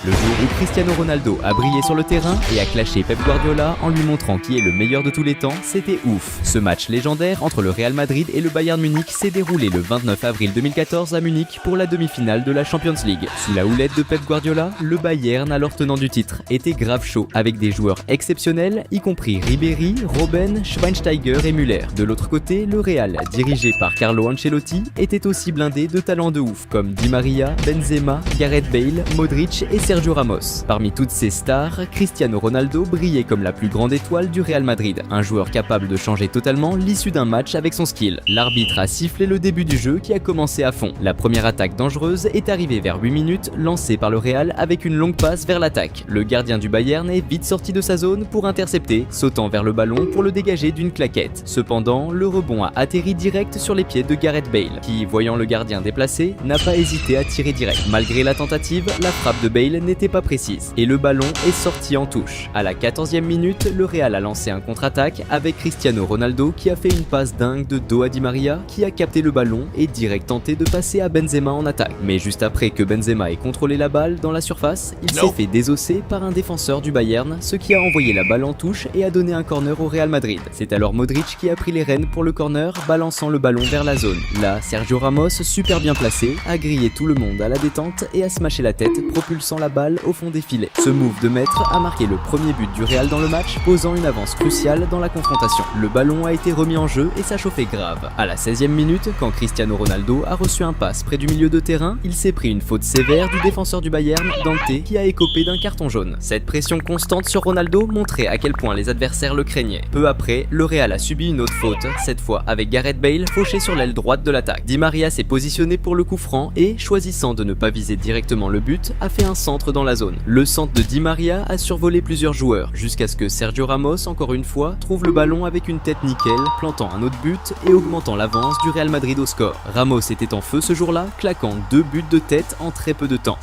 Le jour où Cristiano Ronaldo a brillé sur le terrain et a clashé Pep Guardiola en lui montrant qui est le meilleur de tous les temps, c'était ouf. Ce match légendaire entre le Real Madrid et le Bayern Munich s'est déroulé le 29 avril 2014 à Munich pour la demi-finale de la Champions League. Sous la houlette de Pep Guardiola, le Bayern, alors tenant du titre, était grave chaud, avec des joueurs exceptionnels, y compris Ribéry, Robben, Schweinsteiger et Müller. De l'autre côté, le Real, dirigé par Carlo Ancelotti, était aussi blindé de talents de ouf comme Di Maria, Benzema, Gareth Bale, Modric et Sergio Ramos. Parmi toutes ces stars, Cristiano Ronaldo brillait comme la plus grande étoile du Real Madrid, un joueur capable de changer totalement l'issue d'un match avec son skill. L'arbitre a sifflé le début du jeu qui a commencé à fond. La première attaque dangereuse est arrivée vers 8 minutes, lancée par le Real avec une longue passe vers l'attaque. Le gardien du Bayern est vite sorti de sa zone pour intercepter, sautant vers le ballon pour le dégager d'une claquette. Cependant, le rebond a atterri direct sur les pieds de Gareth Bale, qui, voyant le gardien déplacé, n'a pas hésité à tirer direct. Malgré la tentative, la frappe de Bale n'était pas précise et le ballon est sorti en touche. À la 14e minute, le Real a lancé un contre-attaque avec Cristiano Ronaldo qui a fait une passe dingue de dos à Di Maria qui a capté le ballon et direct tenté de passer à Benzema en attaque. Mais juste après que Benzema ait contrôlé la balle dans la surface, il s'est fait désosser par un défenseur du Bayern, ce qui a envoyé la balle en touche et a donné un corner au Real Madrid. C'est alors Modric qui a pris les rênes pour le corner, balançant le ballon vers la zone. Là, Sergio Ramos, super bien placé, a grillé tout le monde à la détente et a smashé la tête, propulsant la balle au fond des filets. Ce move de maître a marqué le premier but du Real dans le match, posant une avance cruciale dans la confrontation. Le ballon a été remis en jeu et ça chauffait grave. À la 16e minute, quand Cristiano Ronaldo a reçu un pass près du milieu de terrain, il s'est pris une faute sévère du défenseur du Bayern, Dante, qui a écopé d'un carton jaune. Cette pression constante sur Ronaldo montrait à quel point les adversaires le craignaient. Peu après, le Real a subi une autre faute, cette fois avec Gareth Bale fauché sur l'aile droite de l'attaque. Di Maria s'est positionné pour le coup franc et, choisissant de ne pas viser directement le but, a fait un centre dans la zone. Le centre de Di Maria a survolé plusieurs joueurs, jusqu'à ce que Sergio Ramos, encore une fois, trouve le ballon avec une tête nickel, plantant un autre but et augmentant l'avance du Real Madrid au score. Ramos était en feu ce jour-là, claquant 2 buts de tête en très peu de temps.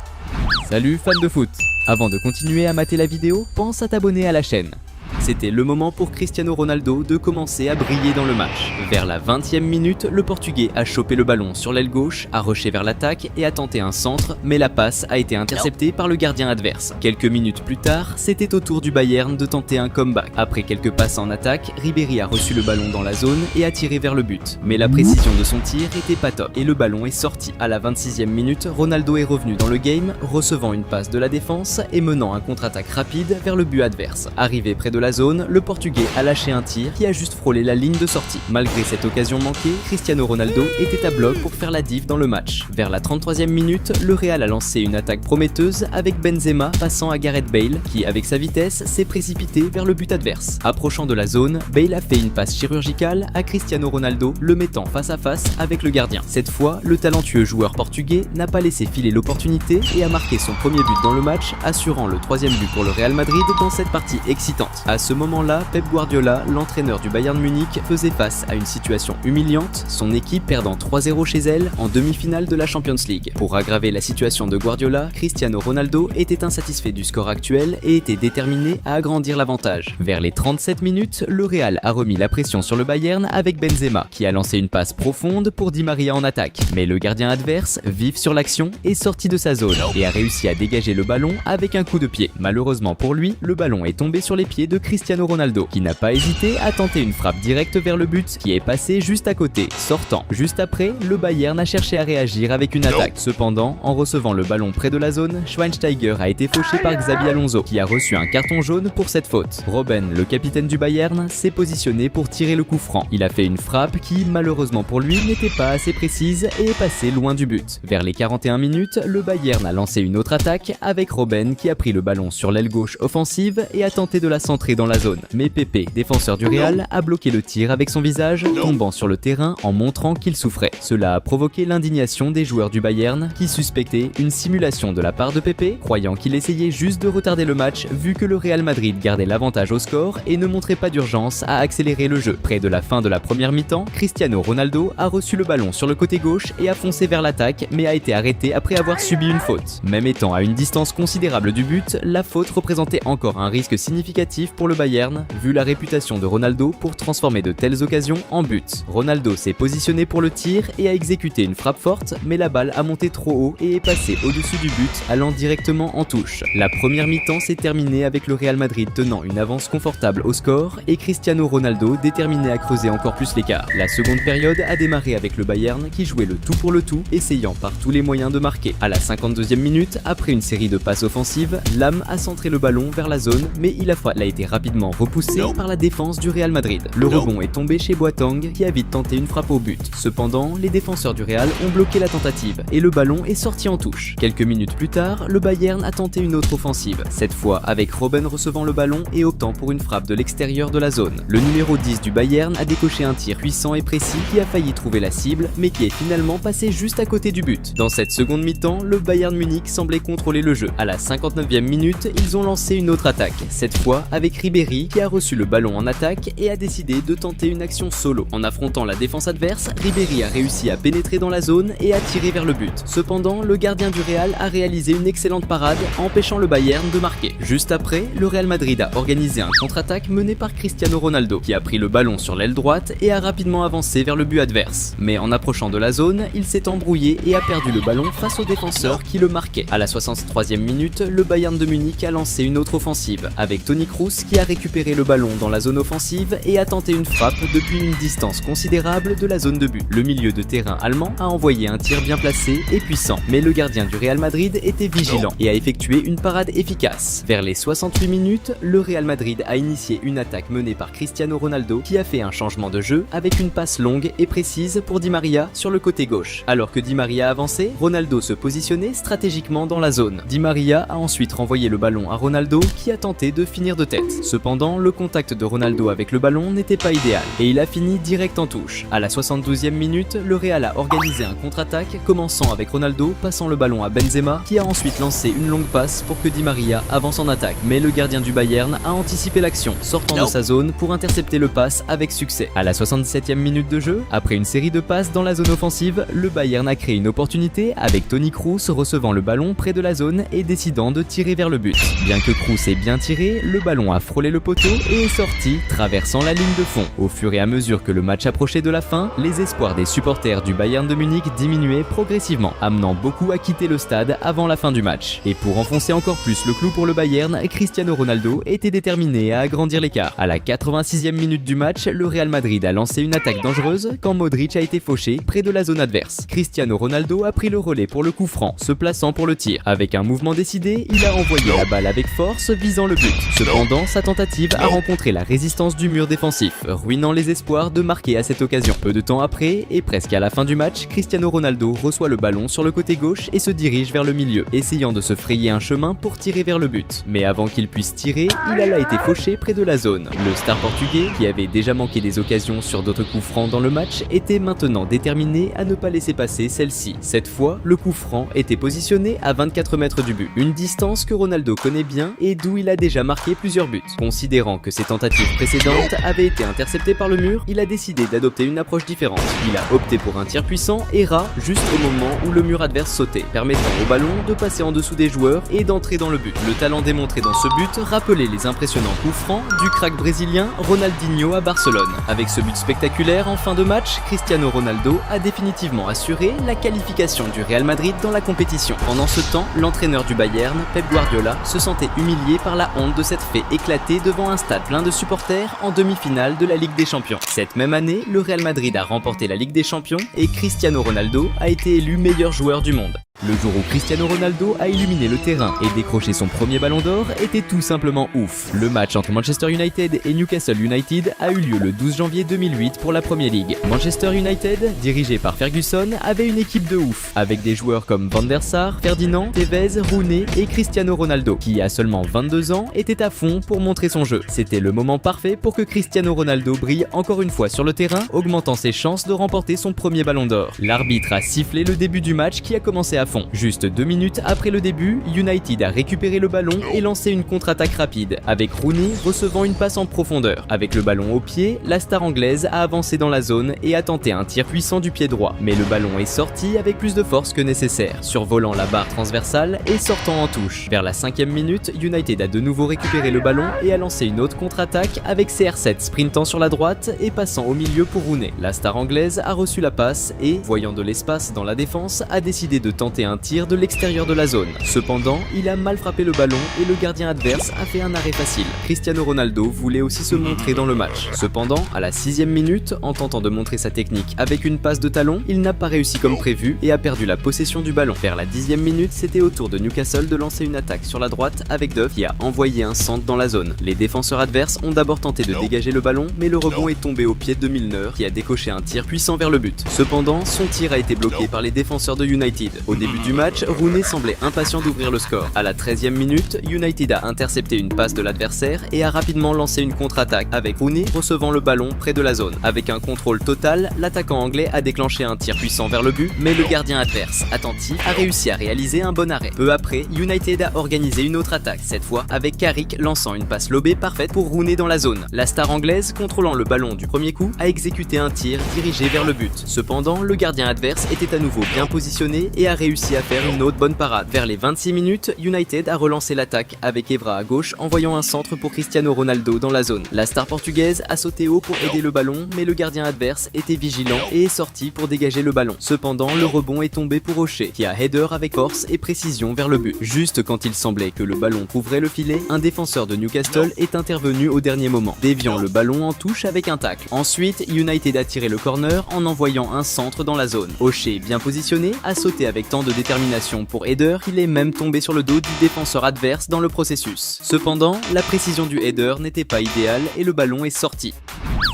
Salut fans de foot! Avant de continuer à mater la vidéo, pense à t'abonner à la chaîne. C'était le moment pour Cristiano Ronaldo de commencer à briller dans le match. Vers la 20e minute, le Portugais a chopé le ballon sur l'aile gauche, a rushé vers l'attaque et a tenté un centre, mais la passe a été interceptée par le gardien adverse. Quelques minutes plus tard, c'était au tour du Bayern de tenter un comeback. Après quelques passes en attaque, Ribéry a reçu le ballon dans la zone et a tiré vers le but. Mais la précision de son tir était pas top et le ballon est sorti. À la 26e minute, Ronaldo est revenu dans le game, recevant une passe de la défense et menant un contre-attaque rapide vers le but adverse. Arrivé près de la zone, le Portugais a lâché un tir qui a juste frôlé la ligne de sortie. Malgré cette occasion manquée, Cristiano Ronaldo était à bloc pour faire la diff dans le match. Vers la 33e minute, le Real a lancé une attaque prometteuse avec Benzema passant à Gareth Bale qui, avec sa vitesse, s'est précipité vers le but adverse. Approchant de la zone, Bale a fait une passe chirurgicale à Cristiano Ronaldo, le mettant face à face avec le gardien. Cette fois, le talentueux joueur portugais n'a pas laissé filer l'opportunité et a marqué son premier but dans le match, assurant le 3e but pour le Real Madrid dans cette partie excitante. À ce moment-là, Pep Guardiola, l'entraîneur du Bayern Munich, faisait face à une situation humiliante, son équipe perdant 3-0 chez elle en demi-finale de la Champions League. Pour aggraver la situation de Guardiola, Cristiano Ronaldo était insatisfait du score actuel et était déterminé à agrandir l'avantage. Vers les 37 minutes, le Real a remis la pression sur le Bayern avec Benzema, qui a lancé une passe profonde pour Di Maria en attaque. Mais le gardien adverse, vif sur l'action, est sorti de sa zone et a réussi à dégager le ballon avec un coup de pied. Malheureusement pour lui, le ballon est tombé sur les pieds de Cristiano Ronaldo, qui n'a pas hésité à tenter une frappe directe vers le but, qui est passé juste à côté, sortant. Juste après, le Bayern a cherché à réagir avec une attaque. Cependant, en recevant le ballon près de la zone, Schweinsteiger a été fauché par Xabi Alonso, qui a reçu un carton jaune pour cette faute. Robben, le capitaine du Bayern, s'est positionné pour tirer le coup franc. Il a fait une frappe qui, malheureusement pour lui, n'était pas assez précise et est passée loin du but. Vers les 41 minutes, le Bayern a lancé une autre attaque avec Robben qui a pris le ballon sur l'aile gauche offensive et a tenté de la centrer dans la zone. Mais Pepe, défenseur du Real, a bloqué le tir avec son visage, tombant sur le terrain en montrant qu'il souffrait. Cela a provoqué l'indignation des joueurs du Bayern qui suspectaient une simulation de la part de Pepe, croyant qu'il essayait juste de retarder le match vu que le Real Madrid gardait l'avantage au score et ne montrait pas d'urgence à accélérer le jeu. Près de la fin de la première mi-temps, Cristiano Ronaldo a reçu le ballon sur le côté gauche et a foncé vers l'attaque, mais a été arrêté après avoir subi une faute. Même étant à une distance considérable du but, la faute représentait encore un risque significatif pour le le Bayern, vu la réputation de Ronaldo pour transformer de telles occasions en buts. Ronaldo s'est positionné pour le tir et a exécuté une frappe forte, mais la balle a monté trop haut et est passée au-dessus du but, allant directement en touche. La première mi-temps s'est terminée avec le Real Madrid tenant une avance confortable au score et Cristiano Ronaldo déterminé à creuser encore plus l'écart. La seconde période a démarré avec le Bayern qui jouait le tout pour le tout, essayant par tous les moyens de marquer. À la 52e minute, après une série de passes offensives, Lam a centré le ballon vers la zone, mais il a été rapidement repoussé par la défense du Real Madrid. Le rebond est tombé chez Boateng qui a vite tenté une frappe au but. Cependant, les défenseurs du Real ont bloqué la tentative et le ballon est sorti en touche. Quelques minutes plus tard, le Bayern a tenté une autre offensive, cette fois avec Robben recevant le ballon et optant pour une frappe de l'extérieur de la zone. Le numéro 10 du Bayern a décoché un tir puissant et précis qui a failli trouver la cible, mais qui est finalement passé juste à côté du but. Dans cette seconde mi-temps, le Bayern Munich semblait contrôler le jeu. À la 59e minute, ils ont lancé une autre attaque, cette fois avec Ribéry qui a reçu le ballon en attaque et a décidé de tenter une action solo. En affrontant la défense adverse, Ribéry a réussi à pénétrer dans la zone et à tirer vers le but. Cependant, le gardien du Real a réalisé une excellente parade, empêchant le Bayern de marquer. Juste après, le Real Madrid a organisé un contre-attaque mené par Cristiano Ronaldo, qui a pris le ballon sur l'aile droite et a rapidement avancé vers le but adverse. Mais en approchant de la zone, il s'est embrouillé et a perdu le ballon face au défenseur qui le marquait. À la 63e minute, le Bayern de Munich a lancé une autre offensive, avec Toni Kroos qui a récupéré le ballon dans la zone offensive et a tenté une frappe depuis une distance considérable de la zone de but. Le milieu de terrain allemand a envoyé un tir bien placé et puissant, mais le gardien du Real Madrid était vigilant et a effectué une parade efficace. Vers les 68 minutes, le Real Madrid a initié une attaque menée par Cristiano Ronaldo qui a fait un changement de jeu avec une passe longue et précise pour Di Maria sur le côté gauche. Alors que Di Maria avançait, Ronaldo se positionnait stratégiquement dans la zone. Di Maria a ensuite renvoyé le ballon à Ronaldo qui a tenté de finir de tête. Cependant, le contact de Ronaldo avec le ballon n'était pas idéal et il a fini direct en touche. À la 72e minute, le Real a organisé un contre-attaque commençant avec Ronaldo passant le ballon à Benzema qui a ensuite lancé une longue passe pour que Di Maria avance en attaque. Mais le gardien du Bayern a anticipé l'action, sortant de sa zone pour intercepter le pass avec succès. À la 77e minute de jeu, après une série de passes dans la zone offensive, le Bayern a créé une opportunité avec Toni Kroos recevant le ballon près de la zone et décidant de tirer vers le but. Bien que Kroos ait bien tiré, le ballon a frôlé le poteau et est sorti, traversant la ligne de fond. Au fur et à mesure que le match approchait de la fin, les espoirs des supporters du Bayern de Munich diminuaient progressivement, amenant beaucoup à quitter le stade avant la fin du match. Et pour enfoncer encore plus le clou pour le Bayern, Cristiano Ronaldo était déterminé à agrandir l'écart. À la 86e minute du match, le Real Madrid a lancé une attaque dangereuse quand Modric a été fauché près de la zone adverse. Cristiano Ronaldo a pris le relais pour le coup franc, se plaçant pour le tir. Avec un mouvement décidé, il a envoyé la balle avec force visant le but. Cependant, sa tentative a rencontré la résistance du mur défensif, ruinant les espoirs de marquer à cette occasion. Peu de temps après, et presque à la fin du match, Cristiano Ronaldo reçoit le ballon sur le côté gauche et se dirige vers le milieu, essayant de se frayer un chemin pour tirer vers le but. Mais avant qu'il puisse tirer, il a là été fauché près de la zone. Le star portugais, qui avait déjà manqué des occasions sur d'autres coups francs dans le match, était maintenant déterminé à ne pas laisser passer celle-ci. Cette fois, le coup franc était positionné à 24 mètres du but, une distance que Ronaldo connaît bien et d'où il a déjà marqué plusieurs buts. Considérant que ses tentatives précédentes avaient été interceptées par le mur, il a décidé d'adopter une approche différente. Il a opté pour un tir puissant et ras juste au moment où le mur adverse sautait, permettant au ballon de passer en dessous des joueurs et d'entrer dans le but. Le talent démontré dans ce but rappelait les impressionnants coups francs du crack brésilien Ronaldinho à Barcelone. Avec ce but spectaculaire en fin de match, Cristiano Ronaldo a définitivement assuré la qualification du Real Madrid dans la compétition. Pendant ce temps, l'entraîneur du Bayern, Pep Guardiola, se sentait humilié par la honte de s'être fait éclater devant un stade plein de supporters en demi-finale de la Ligue des Champions. Cette même année, le Real Madrid a remporté la Ligue des Champions et Cristiano Ronaldo a été élu meilleur joueur du monde. Le jour où Cristiano Ronaldo a illuminé le terrain et décroché son premier ballon d'or était tout simplement ouf. Le match entre Manchester United et Newcastle United a eu lieu le 12 janvier 2008 pour la Premier League. Manchester United, dirigé par Ferguson, avait une équipe de ouf, avec des joueurs comme Van der Sar, Ferdinand, Tevez, Rooney et Cristiano Ronaldo, qui à seulement 22 ans était à fond pour montrer son jeu. C'était le moment parfait pour que Cristiano Ronaldo brille encore une fois sur le terrain, augmentant ses chances de remporter son premier ballon d'or. L'arbitre a sifflé le début du match qui a commencé à à fond. Juste 2 minutes après le début, United a récupéré le ballon et lancé une contre-attaque rapide, avec Rooney recevant une passe en profondeur. Avec le ballon au pied, la star anglaise a avancé dans la zone et a tenté un tir puissant du pied droit, mais le ballon est sorti avec plus de force que nécessaire, survolant la barre transversale et sortant en touche. Vers la 5e minute, United a de nouveau récupéré le ballon et a lancé une autre contre-attaque avec CR7 sprintant sur la droite et passant au milieu pour Rooney. La star anglaise a reçu la passe et, voyant de l'espace dans la défense, a décidé de tenter un tir de l'extérieur de la zone. Cependant, il a mal frappé le ballon et le gardien adverse a fait un arrêt facile. Cristiano Ronaldo voulait aussi se montrer dans le match. Cependant, à la 6e minute, en tentant de montrer sa technique avec une passe de talon, il n'a pas réussi comme prévu et a perdu la possession du ballon. Vers la 10e minute, c'était au tour de Newcastle de lancer une attaque sur la droite avec Duff qui a envoyé un centre dans la zone. Les défenseurs adverses ont d'abord tenté de dégager le ballon, mais le rebond est tombé au pied de Milner qui a décoché un tir puissant vers le but. Cependant, son tir a été bloqué par les défenseurs de United. Au début du match, Rooney semblait impatient d'ouvrir le score. À la 13e minute, United a intercepté une passe de l'adversaire et a rapidement lancé une contre-attaque avec Rooney recevant le ballon près de la zone. Avec un contrôle total, l'attaquant anglais a déclenché un tir puissant vers le but, mais le gardien adverse, attentif, a réussi à réaliser un bon arrêt. Peu après, United a organisé une autre attaque, cette fois avec Carrick lançant une passe lobée parfaite pour Rooney dans la zone. La star anglaise, contrôlant le ballon du premier coup, a exécuté un tir dirigé vers le but. Cependant, le gardien adverse était à nouveau bien positionné et a réussi à faire une autre bonne parade. Vers les 26 minutes, United a relancé l'attaque avec Evra à gauche envoyant un centre pour Cristiano Ronaldo dans la zone. La star portugaise a sauté haut pour aider le ballon, mais le gardien adverse était vigilant et est sorti pour dégager le ballon. Cependant, le rebond est tombé pour O'Shea, qui a header avec force et précision vers le but. Juste quand il semblait que le ballon couvrait le filet, un défenseur de Newcastle est intervenu au dernier moment, déviant le ballon en touche avec un tacle. Ensuite, United a tiré le corner en envoyant un centre dans la zone. O'Shea, bien positionné, a sauté avec tant de détermination pour header qu'il est même tombé sur le dos du défenseur adverse dans le processus. Cependant, la précision du header n'était pas idéale et le ballon est sorti.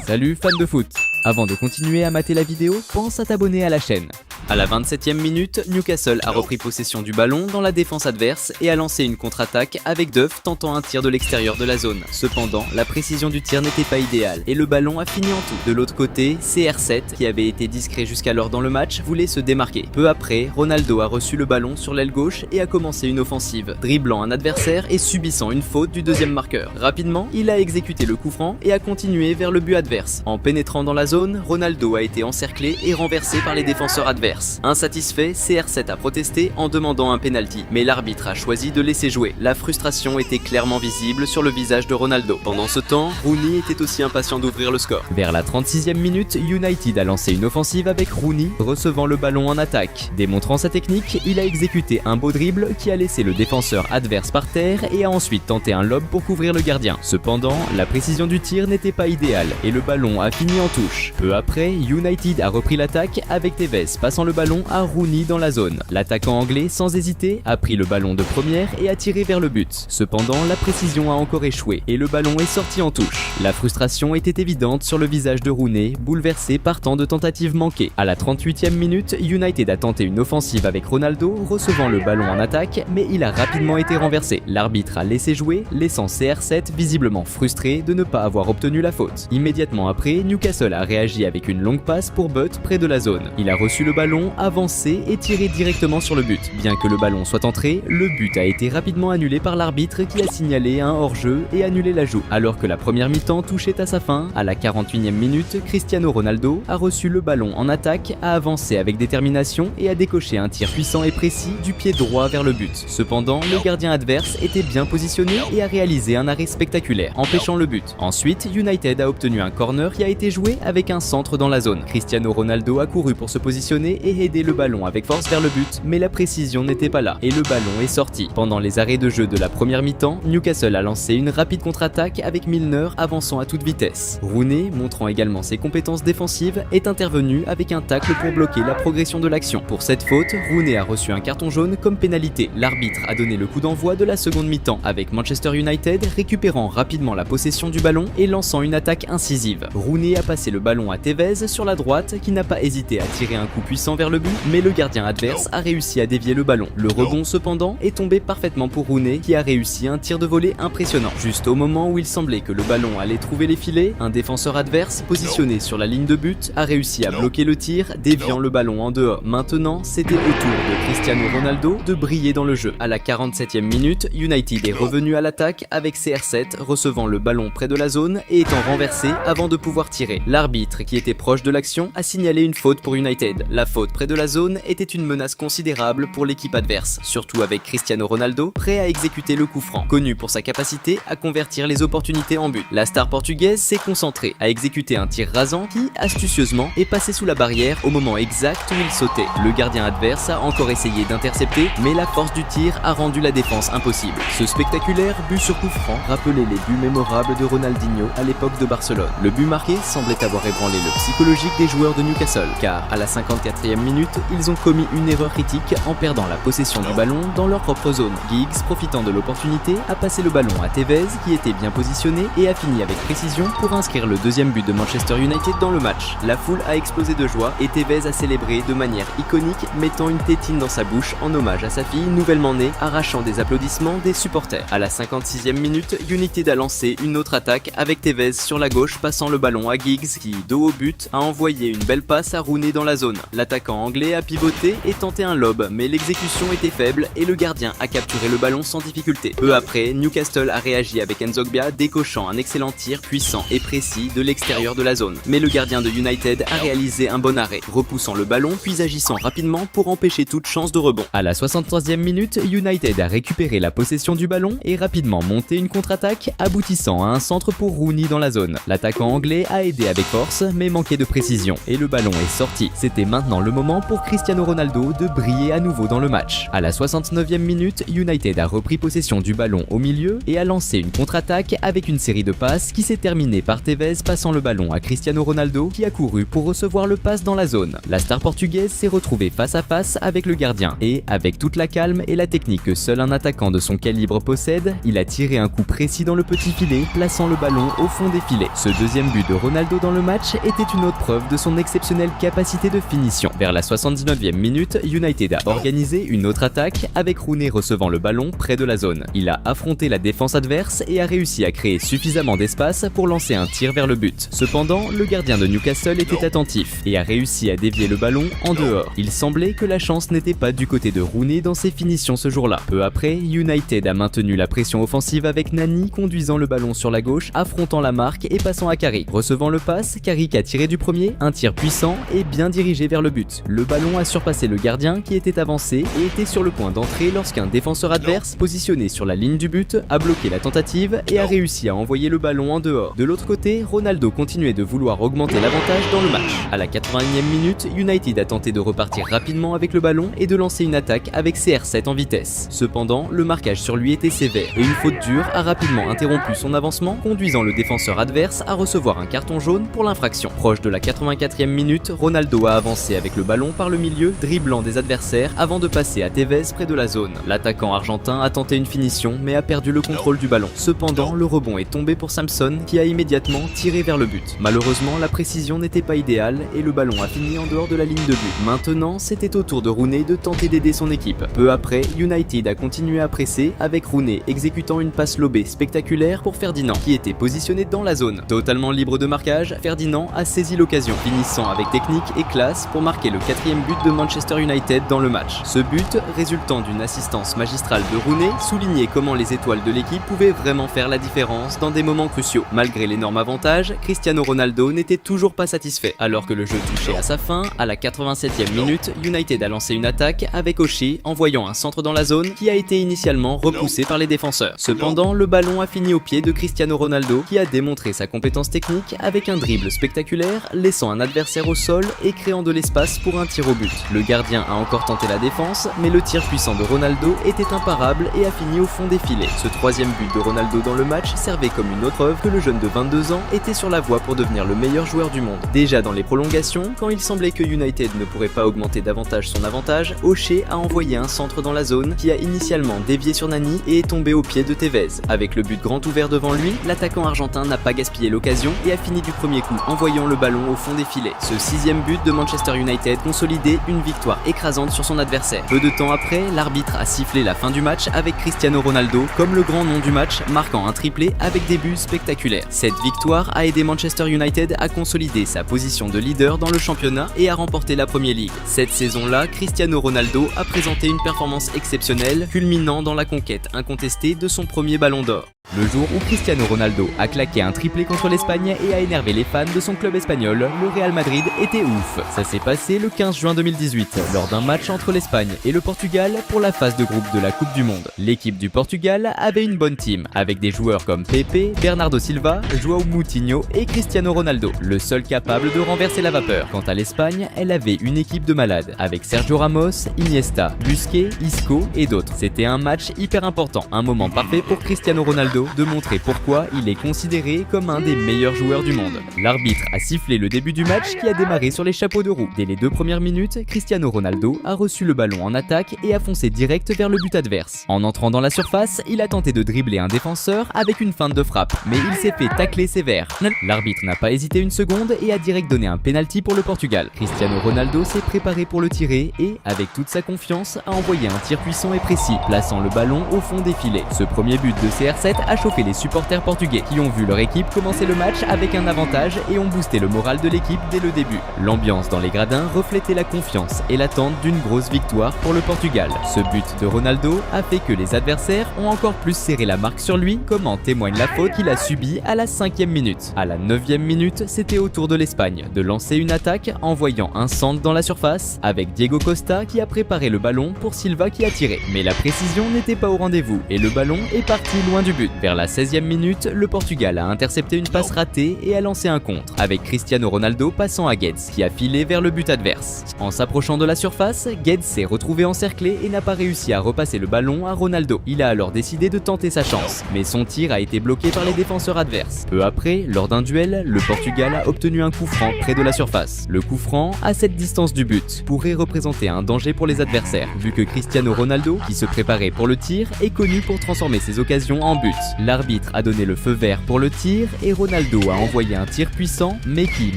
Salut fans de foot! Avant de continuer à mater la vidéo, pense à t'abonner à la chaîne. À la 27e minute, Newcastle a repris possession du ballon dans la défense adverse et a lancé une contre-attaque avec Duff tentant un tir de l'extérieur de la zone. Cependant, la précision du tir n'était pas idéale et le ballon a fini en tout. De l'autre côté, CR7, qui avait été discret jusqu'alors dans le match, voulait se démarquer. Peu après, Ronaldo a reçu le ballon sur l'aile gauche et a commencé une offensive, dribblant un adversaire et subissant une faute du deuxième marqueur. Rapidement, il a exécuté le coup franc et a continué vers le but adverse. En pénétrant dans la zone, Ronaldo a été encerclé et renversé par les défenseurs adverses. Insatisfait, CR7 a protesté en demandant un penalty, mais l'arbitre a choisi de laisser jouer. La frustration était clairement visible sur le visage de Ronaldo. Pendant ce temps, Rooney était aussi impatient d'ouvrir le score. Vers la 36e minute, United a lancé une offensive avec Rooney recevant le ballon en attaque. Démontrant sa technique, il a exécuté un beau dribble qui a laissé le défenseur adverse par terre et a ensuite tenté un lob pour couvrir le gardien. Cependant, la précision du tir n'était pas idéale et le ballon a fini en touche. Peu après, United a repris l'attaque avec Tevez passant le ballon à Rooney dans la zone. L'attaquant anglais, sans hésiter, a pris le ballon de première et a tiré vers le but. Cependant, la précision a encore échoué et le ballon est sorti en touche. La frustration était évidente sur le visage de Rooney, bouleversé par tant de tentatives manquées. À la 38e minute, United a tenté une offensive avec Ronaldo, recevant le ballon en attaque, mais il a rapidement été renversé. L'arbitre a laissé jouer, laissant CR7 visiblement frustré de ne pas avoir obtenu la faute. Immédiatement après, Newcastle a réagi avec une longue passe pour Butt près de la zone. Il a reçu le ballon, avancé et tiré directement sur le but. Bien que le ballon soit entré, le but a été rapidement annulé par l'arbitre qui a signalé un hors-jeu et annulé l'ajout. Alors que la première mi-temps touchait à sa fin, à la 41e minute, Cristiano Ronaldo a reçu le ballon en attaque, a avancé avec détermination et a décoché un tir puissant et précis du pied droit vers le but. Cependant, le gardien adverse était bien positionné et a réalisé un arrêt spectaculaire, empêchant le but. Ensuite, United a obtenu un corner qui a été joué avec un centre dans la zone. Cristiano Ronaldo a couru pour se positionner et aider le ballon avec force vers le but, mais la précision n'était pas là et le ballon est sorti. Pendant les arrêts de jeu de la première mi-temps, Newcastle a lancé une rapide contre-attaque avec Milner avançant à toute vitesse. Rooney, montrant également ses compétences défensives, est intervenu avec un tacle pour bloquer la progression de l'action. Pour cette faute, Rooney a reçu un carton jaune comme pénalité. L'arbitre a donné le coup d'envoi de la seconde mi-temps avec Manchester United récupérant rapidement la possession du ballon et lançant une attaque incisive. Rooney a passé le ballon à Tevez sur la droite qui n'a pas hésité à tirer un coup puissant puissant vers le but, mais le gardien adverse a réussi à dévier le ballon. Le rebond cependant est tombé parfaitement pour Rooney qui a réussi un tir de volée impressionnant. Juste au moment où il semblait que le ballon allait trouver les filets, un défenseur adverse positionné sur la ligne de but a réussi à bloquer le tir, déviant le ballon en dehors. Maintenant, c'était au tour de Cristiano Ronaldo de briller dans le jeu. À la 47e minute, United est revenu à l'attaque avec CR7 recevant le ballon près de la zone et étant renversé avant de pouvoir tirer. L'arbitre, qui était proche de l'action, a signalé une faute pour United. La faute près de la zone était une menace considérable pour l'équipe adverse, surtout avec Cristiano Ronaldo prêt à exécuter le coup franc, connu pour sa capacité à convertir les opportunités en but. La star portugaise s'est concentrée à exécuter un tir rasant qui, astucieusement, est passé sous la barrière au moment exact où il sautait. Le gardien adverse a encore essayé d'intercepter, mais la force du tir a rendu la défense impossible. Ce spectaculaire but sur coup franc rappelait les buts mémorables de Ronaldinho à l'époque de Barcelone. Le but marqué semblait avoir ébranlé le psychologique des joueurs de Newcastle, car à la 54e minute, ils ont commis une erreur critique en perdant la possession du ballon dans leur propre zone. Giggs, profitant de l'opportunité, a passé le ballon à Tevez qui était bien positionné et a fini avec précision pour inscrire le deuxième but de Manchester United dans le match. La foule a explosé de joie et Tevez a célébré de manière iconique, mettant une tétine dans sa bouche en hommage à sa fille nouvellement née, arrachant des applaudissements des supporters. À la 56e minute, United a lancé une autre attaque avec Tevez sur la gauche passant le ballon à Giggs qui, dos au but, a envoyé une belle passe à Rooney dans la zone. L'attaquant anglais a pivoté et tenté un lob, mais l'exécution était faible et le gardien a capturé le ballon sans difficulté. Peu après, Newcastle a réagi avec Nzogbia décochant un excellent tir puissant et précis de l'extérieur de la zone. Mais le gardien de United a réalisé un bon arrêt, repoussant le ballon puis agissant rapidement pour empêcher toute chance de rebond. À la 63e minute, United a récupéré la possession du ballon et rapidement monté une contre-attaque, aboutissant à un centre pour Rooney dans la zone. L'attaquant anglais a aidé avec force, mais manquait de précision, et le ballon est sorti. C'était maintenant le moment pour Cristiano Ronaldo de briller à nouveau dans le match. À la 69e minute, United a repris possession du ballon au milieu et a lancé une contre-attaque avec une série de passes qui s'est terminée par Tevez passant le ballon à Cristiano Ronaldo qui a couru pour recevoir le pass dans la zone. La star portugaise s'est retrouvée face à face avec le gardien et, avec toute la calme et la technique que seul un attaquant de son calibre possède, il a tiré un coup précis dans le petit filet, plaçant le ballon au fond des filets. Ce deuxième but de Ronaldo dans le match était une autre preuve de son exceptionnelle capacité de finition. Vers la 79e minute, United a organisé une autre attaque avec Rooney recevant le ballon près de la zone. Il a affronté la défense adverse et a réussi à créer suffisamment d'espace pour lancer un tir vers le but. Cependant, le gardien de Newcastle était attentif et a réussi à dévier le ballon en dehors. Il semblait que la chance n'était pas du côté de Rooney dans ses finitions ce jour-là. Peu après, United a maintenu la pression offensive avec Nani conduisant le ballon sur la gauche, affrontant la marque et passant à Carrick. Recevant le pass, Carrick a tiré du premier, un tir puissant et bien dirigé vers le but. Le ballon a surpassé le gardien qui était avancé et était sur le point d'entrer lorsqu'un défenseur adverse positionné sur la ligne du but a bloqué la tentative et a réussi à envoyer le ballon en dehors. De l'autre côté, Ronaldo continuait de vouloir augmenter l'avantage dans le match. À la 81e minute, United a tenté de repartir rapidement avec le ballon et de lancer une attaque avec CR7 en vitesse. Cependant, le marquage sur lui était sévère et une faute dure a rapidement interrompu son avancement, conduisant le défenseur adverse à recevoir un carton jaune pour l'infraction. Proche de la 84e minute, Ronaldo a avancé avec le ballon par le milieu, dribblant des adversaires avant de passer à Tevez près de la zone. L'attaquant argentin a tenté une finition mais a perdu le contrôle du ballon. Cependant, le rebond est tombé pour Samson qui a immédiatement tiré vers le but. Malheureusement, la précision n'était pas idéale et le ballon a fini en dehors de la ligne de but. Maintenant, c'était au tour de Rooney de tenter d'aider son équipe. Peu après, United a continué à presser avec Rooney exécutant une passe lobée spectaculaire pour Ferdinand qui était positionné dans la zone. Totalement libre de marquage, Ferdinand a saisi l'occasion, finissant avec technique et classe pour marquer le 4e but de Manchester United dans le match. Ce but, résultant d'une assistance magistrale de Rooney, soulignait comment les étoiles de l'équipe pouvaient vraiment faire la différence dans des moments cruciaux. Malgré l'énorme avantage, Cristiano Ronaldo n'était toujours pas satisfait. Alors que le jeu touchait à sa fin, à la 87e minute, United a lancé une attaque avec O'Shea envoyant un centre dans la zone qui a été initialement repoussé par les défenseurs. Cependant, le ballon a fini au pied de Cristiano Ronaldo qui a démontré sa compétence technique avec un dribble spectaculaire, laissant un adversaire au sol et créant de l'espace pour un tir au but. Le gardien a encore tenté la défense, mais le tir puissant de Ronaldo était imparable et a fini au fond des filets. Ce troisième but de Ronaldo dans le match servait comme une autre preuve que le jeune de 22 ans était sur la voie pour devenir le meilleur joueur du monde. Déjà dans les prolongations, quand il semblait que United ne pourrait pas augmenter davantage son avantage, O'Shea a envoyé un centre dans la zone qui a initialement dévié sur Nani et est tombé au pied de Tevez. Avec le but grand ouvert devant lui, l'attaquant argentin n'a pas gaspillé l'occasion et a fini du premier coup, envoyant le ballon au fond des filets. Ce 6e but de Manchester United United consolidait une victoire écrasante sur son adversaire. Peu de temps après, l'arbitre a sifflé la fin du match avec Cristiano Ronaldo comme le grand nom du match, marquant un triplé avec des buts spectaculaires. Cette victoire a aidé Manchester United à consolider sa position de leader dans le championnat et à remporter la Premier League. Cette saison-là, Cristiano Ronaldo a présenté une performance exceptionnelle, culminant dans la conquête incontestée de son premier ballon d'or. Le jour où Cristiano Ronaldo a claqué un triplé contre l'Espagne et a énervé les fans de son club espagnol, le Real Madrid était ouf. Ça s'est passé le 15 juin 2018, lors d'un match entre l'Espagne et le Portugal pour la phase de groupe de la Coupe du Monde. L'équipe du Portugal avait une bonne team, avec des joueurs comme Pepe, Bernardo Silva, João Moutinho et Cristiano Ronaldo, le seul capable de renverser la vapeur. Quant à l'Espagne, elle avait une équipe de malades, avec Sergio Ramos, Iniesta, Busquets, Isco et d'autres. C'était un match hyper important, un moment parfait pour Cristiano Ronaldo de montrer pourquoi il est considéré comme un des meilleurs joueurs du monde. L'arbitre a sifflé le début du match qui a démarré sur les chapeaux de roue. Dès les 2 premières minutes, Cristiano Ronaldo a reçu le ballon en attaque et a foncé direct vers le but adverse. En entrant dans la surface, il a tenté de dribbler un défenseur avec une feinte de frappe, mais il s'est fait tacler sévère. L'arbitre n'a pas hésité une seconde et a direct donné un penalty pour le Portugal. Cristiano Ronaldo s'est préparé pour le tirer et, avec toute sa confiance, a envoyé un tir puissant et précis, plaçant le ballon au fond des filets. Ce premier but de CR7 a chauffé les supporters portugais qui ont vu leur équipe commencer le match avec un avantage et ont boosté le moral de l'équipe dès le début. L'ambiance dans les gradins reflétait la confiance et l'attente d'une grosse victoire pour le Portugal. Ce but de Ronaldo a fait que les adversaires ont encore plus serré la marque sur lui, comme en témoigne la faute qu'il a subie à la 5e minute. À la 9e minute, c'était au tour de l'Espagne de lancer une attaque en envoyant un centre dans la surface avec Diego Costa qui a préparé le ballon pour Silva qui a tiré. Mais la précision n'était pas au rendez-vous et le ballon est parti loin du but. Vers la 16e minute, le Portugal a intercepté une passe ratée et a lancé un contre, avec Cristiano Ronaldo passant à Guedes qui a filé vers le but adverse. En s'approchant de la surface, Guedes s'est retrouvé encerclé et n'a pas réussi à repasser le ballon à Ronaldo. Il a alors décidé de tenter sa chance, mais son tir a été bloqué par les défenseurs adverses. Peu après, lors d'un duel, le Portugal a obtenu un coup franc près de la surface. Le coup franc, à cette distance du but, pourrait représenter un danger pour les adversaires, vu que Cristiano Ronaldo, qui se préparait pour le tir, est connu pour transformer ses occasions en but. L'arbitre a donné le feu vert pour le tir et Ronaldo a envoyé un tir puissant, mais qui,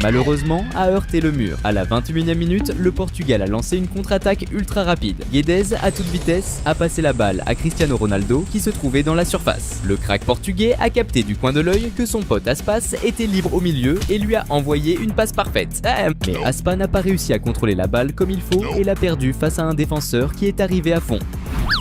malheureusement, a heurté le mur. À la 21e minute, le Portugal a lancé une contre-attaque ultra rapide. Guedes, à toute vitesse, a passé la balle à Cristiano Ronaldo qui se trouvait dans la surface. Le crack portugais a capté du coin de l'œil que son pote Aspas était libre au milieu et lui a envoyé une passe parfaite. Mais Aspas n'a pas réussi à contrôler la balle comme il faut et l'a perdue face à un défenseur qui est arrivé à fond.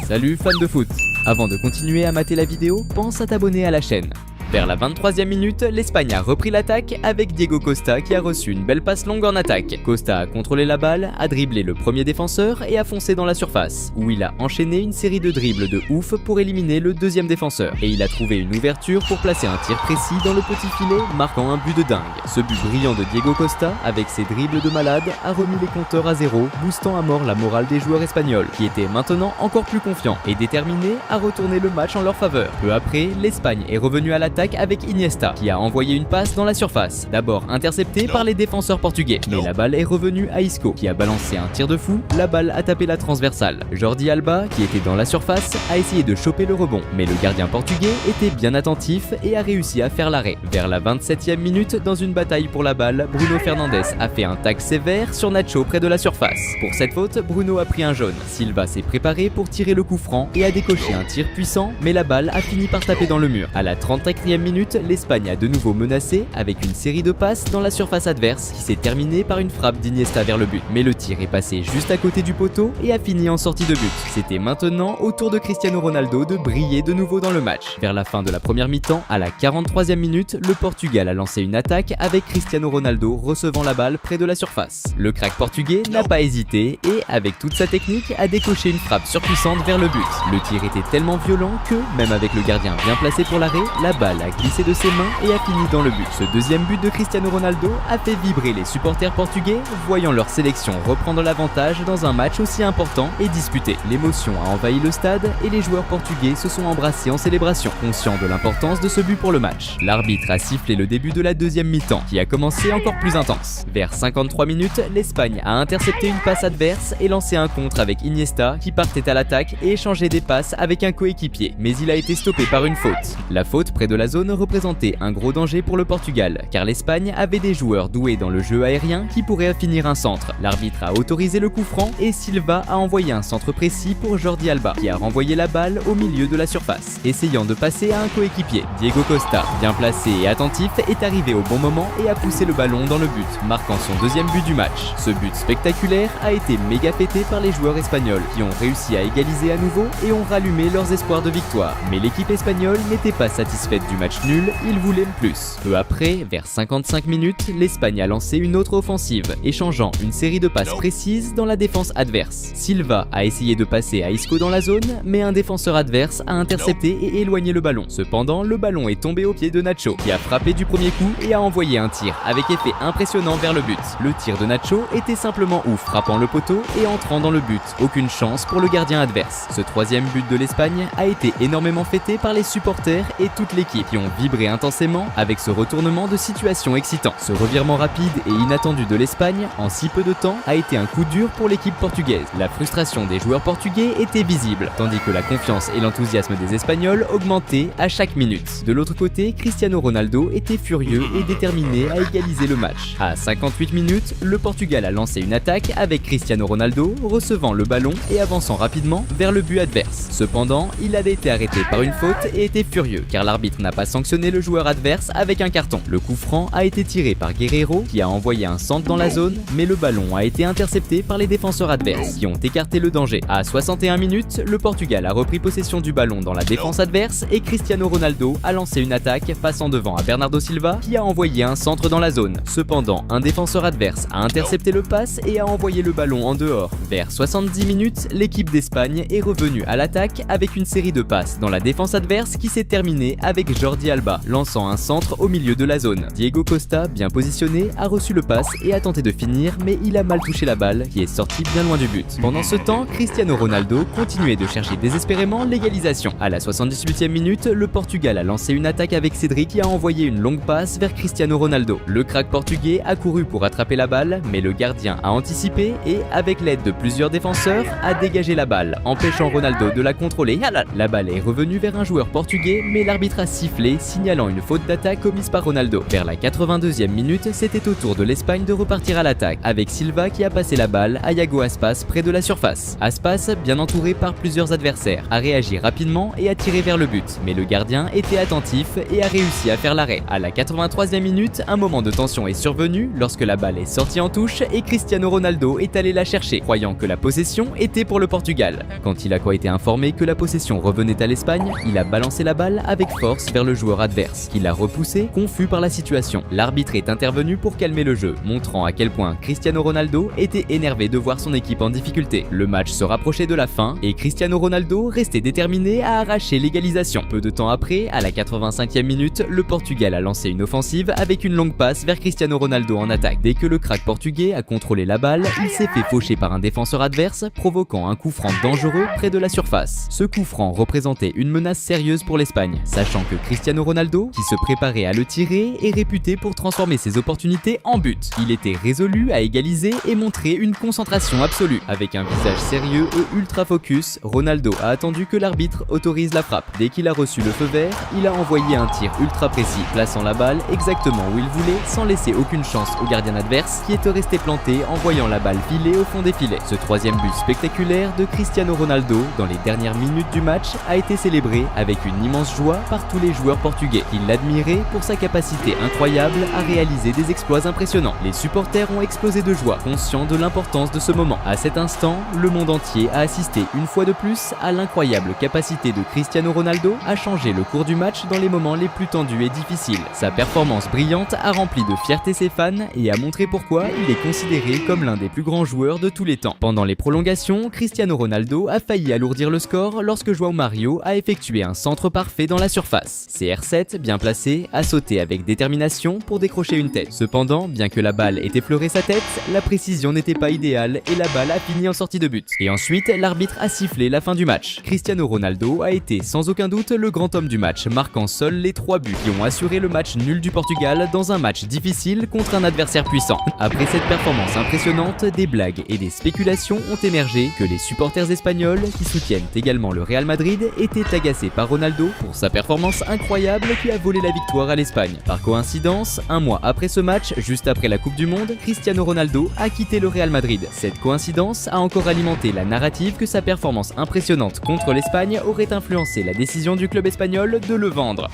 Salut fans de foot! Avant de continuer à mater la vidéo, pense à t'abonner à la chaîne. Vers la 23e minute, l'Espagne a repris l'attaque avec Diego Costa qui a reçu une belle passe longue en attaque. Costa a contrôlé la balle, a dribblé le premier défenseur et a foncé dans la surface, où il a enchaîné une série de dribbles de ouf pour éliminer le deuxième défenseur. Et il a trouvé une ouverture pour placer un tir précis dans le petit filet, marquant un but de dingue. Ce but brillant de Diego Costa, avec ses dribbles de malade, a remis les compteurs à zéro, boostant à mort la morale des joueurs espagnols, qui étaient maintenant encore plus confiants et déterminés à retourner le match en leur faveur. Peu après, l'Espagne est revenue à l'attaque avec Iniesta qui a envoyé une passe dans la surface, d'abord interceptée par les défenseurs portugais, mais la balle est revenue à Isco qui a balancé un tir de fou, la balle a tapé la transversale. Jordi Alba, qui était dans la surface, a essayé de choper le rebond, mais le gardien portugais était bien attentif et a réussi à faire l'arrêt. Vers la 27e minute, dans une bataille pour la balle, Bruno Fernandes a fait un tacle sévère sur Nacho près de la surface. Pour cette faute, Bruno a pris un jaune. Silva s'est préparé pour tirer le coup franc et a décoché un tir puissant, mais la balle a fini par taper dans le mur. À la 34e minute, l'Espagne a de nouveau menacé avec une série de passes dans la surface adverse qui s'est terminée par une frappe d'Iniesta vers le but. Mais le tir est passé juste à côté du poteau et a fini en sortie de but. C'était maintenant au tour de Cristiano Ronaldo de briller de nouveau dans le match. Vers la fin de la première mi-temps, à la 43e minute, le Portugal a lancé une attaque avec Cristiano Ronaldo recevant la balle près de la surface. Le crack portugais n'a pas hésité et, avec toute sa technique, a décoché une frappe surpuissante vers le but. Le tir était tellement violent que, même avec le gardien bien placé pour l'arrêt, la balle a glissé de ses mains et a fini dans le but. Ce deuxième but de Cristiano Ronaldo a fait vibrer les supporters portugais, voyant leur sélection reprendre l'avantage dans un match aussi important et disputé. L'émotion a envahi le stade et les joueurs portugais se sont embrassés en célébration, conscients de l'importance de ce but pour le match. L'arbitre a sifflé le début de la deuxième mi-temps, qui a commencé encore plus intense. Vers 53 minutes, l'Espagne a intercepté une passe adverse et lancé un contre avec Iniesta, qui partait à l'attaque et échangeait des passes avec un coéquipier, mais il a été stoppé par une faute. La faute près de la zone représentait un gros danger pour le Portugal, car l'Espagne avait des joueurs doués dans le jeu aérien qui pourraient finir un centre. L'arbitre a autorisé le coup franc et Silva a envoyé un centre précis pour Jordi Alba, qui a renvoyé la balle au milieu de la surface, essayant de passer à un coéquipier. Diego Costa, bien placé et attentif, est arrivé au bon moment et a poussé le ballon dans le but, marquant son deuxième but du match. Ce but spectaculaire a été méga fêté par les joueurs espagnols, qui ont réussi à égaliser à nouveau et ont rallumé leurs espoirs de victoire. Mais l'équipe espagnole n'était pas satisfaite du match nul, ils voulaient plus. Peu après, vers 55 minutes, l'Espagne a lancé une autre offensive, échangeant une série de passes précises dans la défense adverse. Silva a essayé de passer à Isco dans la zone, mais un défenseur adverse a intercepté et éloigné le ballon. Cependant, le ballon est tombé au pied de Nacho, qui a frappé du premier coup et a envoyé un tir avec effet impressionnant vers le but. Le tir de Nacho était simplement ouf, frappant le poteau et entrant dans le but. Aucune chance pour le gardien adverse. Ce troisième but de l'Espagne a été énormément fêté par les supporters et toute l'équipe qui ont vibré intensément avec ce retournement de situation excitant. Ce revirement rapide et inattendu de l'Espagne en si peu de temps a été un coup dur pour l'équipe portugaise. La frustration des joueurs portugais était visible, tandis que la confiance et l'enthousiasme des Espagnols augmentaient à chaque minute. De l'autre côté, Cristiano Ronaldo était furieux et déterminé à égaliser le match. À 58 minutes, le Portugal a lancé une attaque avec Cristiano Ronaldo recevant le ballon et avançant rapidement vers le but adverse. Cependant, il avait été arrêté par une faute et était furieux car l'arbitre n'a pas sanctionné le joueur adverse avec un carton. Le coup franc a été tiré par Guerreiro qui a envoyé un centre dans la zone, mais le ballon a été intercepté par les défenseurs adverses qui ont écarté le danger. À 61 minutes, le Portugal a repris possession du ballon dans la défense adverse et Cristiano Ronaldo a lancé une attaque passant devant à Bernardo Silva qui a envoyé un centre dans la zone. Cependant, un défenseur adverse a intercepté le pass et a envoyé le ballon en dehors. Vers 70 minutes, l'équipe d'Espagne est revenue à l'attaque avec une série de passes dans la défense adverse qui s'est terminée avec Jordi Alba lançant un centre au milieu de la zone. Diego Costa, bien positionné, a reçu le pass et a tenté de finir, mais il a mal touché la balle qui est sortie bien loin du but. Pendant ce temps, Cristiano Ronaldo continuait de chercher désespérément l'égalisation. À la 78e minute, le Portugal a lancé une attaque avec Cédric qui a envoyé une longue passe vers Cristiano Ronaldo. Le crack portugais a couru pour attraper la balle, mais le gardien a anticipé et, avec l'aide de plusieurs défenseurs, a dégagé la balle, empêchant Ronaldo de la contrôler. La balle est revenue vers un joueur portugais, mais l'arbitre a sifflé, signalant une faute d'attaque commise par Ronaldo. Vers la 82e minute, c'était au tour de l'Espagne de repartir à l'attaque, avec Silva qui a passé la balle à Iago Aspas près de la surface. Aspas, bien entouré par plusieurs adversaires, a réagi rapidement et a tiré vers le but, mais le gardien était attentif et a réussi à faire l'arrêt. À la 83e minute, un moment de tension est survenu lorsque la balle est sortie en touche et Cristiano Ronaldo est allé la chercher, croyant que la possession était pour le Portugal. Quand il a été informé que la possession revenait à l'Espagne, il a balancé la balle avec force vers le joueur adverse, qui l'a repoussé, confus par la situation. L'arbitre est intervenu pour calmer le jeu, montrant à quel point Cristiano Ronaldo était énervé de voir son équipe en difficulté. Le match se rapprochait de la fin et Cristiano Ronaldo restait déterminé à arracher l'égalisation. Peu de temps après, à la 85e minute, le Portugal a lancé une offensive avec une longue passe vers Cristiano Ronaldo en attaque. Dès que le crack portugais a contrôlé la balle, il s'est fait faucher par un défenseur adverse, provoquant un coup franc dangereux près de la surface. Ce coup franc représentait une menace sérieuse pour l'Espagne, sachant que Cristiano Ronaldo, qui se préparait à le tirer, est réputé pour transformer ses opportunités en but. Il était résolu à égaliser et montrer une concentration absolue. Avec un visage sérieux et ultra focus, Ronaldo a attendu que l'arbitre autorise la frappe. Dès qu'il a reçu le feu vert, il a envoyé un tir ultra précis, plaçant la balle exactement où il voulait, sans laisser aucune chance au gardien adverse qui était resté planté en voyant la balle filer au fond des filets. Ce troisième but spectaculaire de Cristiano Ronaldo dans les dernières minutes du match a été célébré avec une immense joie par tous les joueurs portugais qui l'admiraient pour sa capacité incroyable à réaliser des exploits impressionnants. Les supporters ont explosé de joie, conscients de l'importance de ce moment. À cet instant, le monde entier a assisté une fois de plus à l'incroyable capacité de Cristiano Ronaldo à changer le cours du match dans les moments les plus tendus et difficiles. Sa performance brillante a rempli de fierté ses fans et a montré pourquoi il est considéré comme l'un des plus grands joueurs de tous les temps. Pendant les prolongations, Cristiano Ronaldo a failli alourdir le score lorsque João Mario a effectué un centre parfait dans la surface. CR7, bien placé, a sauté avec détermination pour décrocher une tête. Cependant, bien que la balle ait effleuré sa tête, la précision n'était pas idéale et la balle a fini en sortie de but. Et ensuite, l'arbitre a sifflé la fin du match. Cristiano Ronaldo a été sans aucun doute le grand homme du match, marquant seul les 3 buts qui ont assuré le match nul du Portugal dans un match difficile contre un adversaire puissant. Après cette performance impressionnante, des blagues et des spéculations ont émergé que les supporters espagnols, qui soutiennent également le Real Madrid, étaient agacés par Ronaldo pour sa performance incroyable qui a volé la victoire à l'Espagne. Par coïncidence, un mois après ce match, juste après la Coupe du Monde, Cristiano Ronaldo a quitté le Real Madrid. Cette coïncidence a encore alimenté la narrative que sa performance impressionnante contre l'Espagne aurait influencé la décision du club espagnol de le vendre.